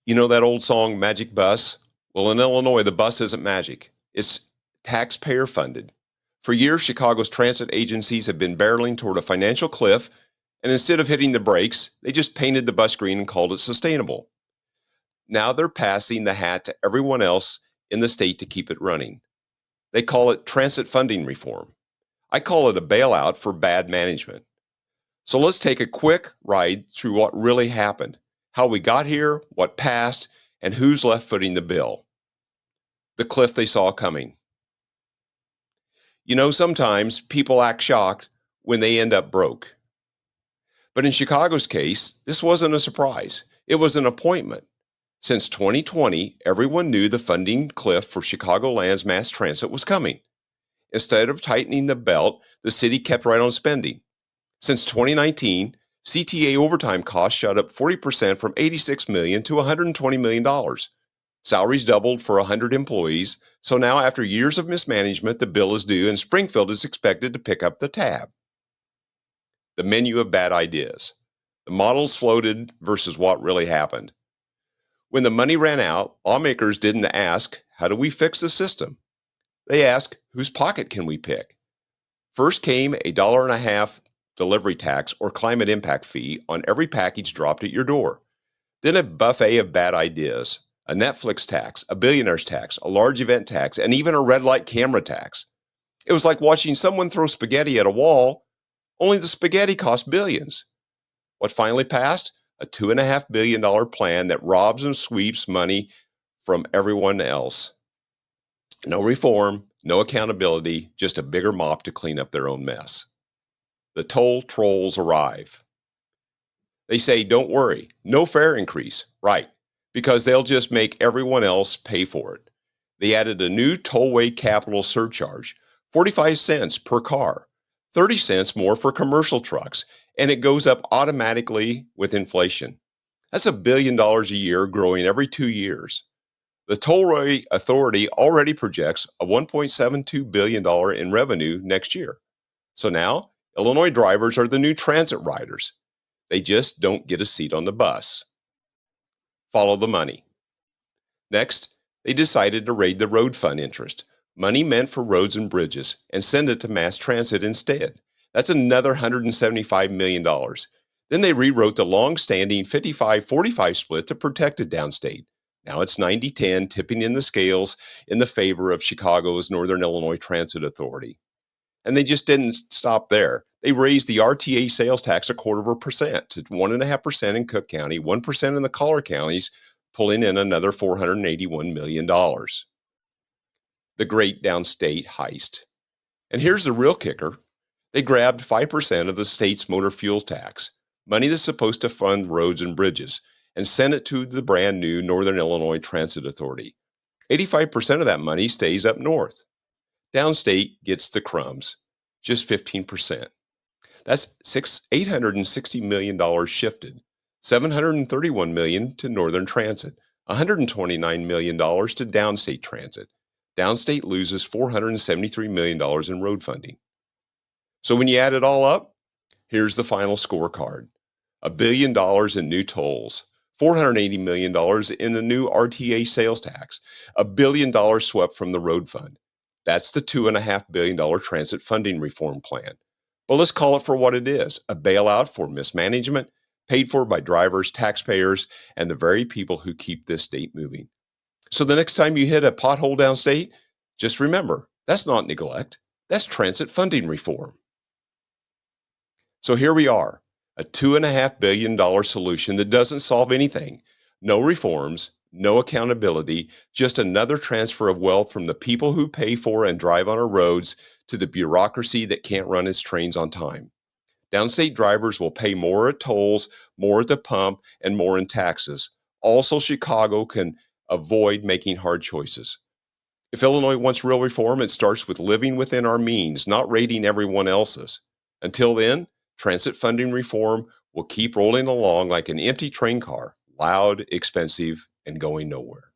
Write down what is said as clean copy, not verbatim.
You know that old song, Magic Bus? Well, in Illinois, the bus isn't magic. It's taxpayer funded. For years, Chicago's transit agencies have been barreling toward a financial cliff, and instead of hitting the brakes, they just painted the bus green and called it sustainable. Now they're passing the hat to everyone else in the state to keep it running. They call it transit funding reform. I call it a bailout for bad management. So let's take a quick ride through what really happened, how we got here, what passed, and who's left footing the bill. The cliff they saw coming. You know, sometimes people act shocked when they end up broke. But in Chicago's case, this wasn't a surprise. It was an appointment. Since 2020, everyone knew the funding cliff for Chicagoland's mass transit was coming. Instead of tightening the belt, the city kept right on spending. Since 2019, CTA overtime costs shot up 40% from $86 million to $120 million. Salaries doubled for 100 employees, so now after years of mismanagement, the bill is due and Springfield is expected to pick up the tab. The menu of bad ideas. The models floated versus what really happened. When the money ran out, lawmakers didn't ask, how do we fix the system? They asked, whose pocket can we pick? First came a $1.50 delivery tax or climate impact fee on every package dropped at your door. Then a buffet of bad ideas, a Netflix tax, a billionaire's tax, a large event tax, and even a red light camera tax. It was like watching someone throw spaghetti at a wall, only the spaghetti cost billions. What finally passed? A $2.5 billion plan that robs and sweeps money from everyone else. No reform, no accountability, just a bigger mop to clean up their own mess. The toll trolls arrive. They say, don't worry, no fare increase. Right, because they'll just make everyone else pay for it. They added a new tollway capital surcharge, 45 cents per car, 30 cents more for commercial trucks, and it goes up automatically with inflation. That's $1 billion a year, growing every 2 years. The Tollway Authority already projects a $1.72 billion in revenue next year. So now, Illinois drivers are the new transit riders. They just don't get a seat on the bus. Follow the money. Next, they decided to raid the road fund interest, money meant for roads and bridges, and send it to mass transit instead. That's another $175 million. Then they rewrote the long-standing 55-45 split to protect a downstate. Now it's 90-10, tipping in the scales in the favor of Chicago's Northern Illinois Transit Authority. And they just didn't stop there. They raised the RTA sales tax 0.25% to 1.5% in Cook County, 1% in the collar counties, pulling in another $481 million. The great downstate heist. And here's the real kicker. They grabbed 5% of the state's motor fuel tax, money that's supposed to fund roads and bridges, and sent it to the brand new Northern Illinois Transit Authority. 85% of that money stays up north. Downstate gets the crumbs, just 15%. That's $860 million shifted, $731 million to Northern Transit, $129 million to Downstate Transit. Downstate loses $473 million in road funding. So when you add it all up, here's the final scorecard. $1 billion in new tolls, $480 million in a new RTA sales tax, $1 billion swept from the road fund. That's the $2.5 billion transit funding reform plan. But let's call it for what it is, a bailout for mismanagement, paid for by drivers, taxpayers, and the very people who keep this state moving. So the next time you hit a pothole downstate, just remember, that's not neglect, that's transit funding reform. So here we are, a $2.5 billion solution that doesn't solve anything. No reforms, no accountability, just another transfer of wealth from the people who pay for and drive on our roads to the bureaucracy that can't run its trains on time. Downstate drivers will pay more at tolls, more at the pump, and more in taxes. Also, Chicago can avoid making hard choices. If Illinois wants real reform, it starts with living within our means, not raiding everyone else's. Until then, transit funding reform will keep rolling along like an empty train car, loud, expensive, and going nowhere.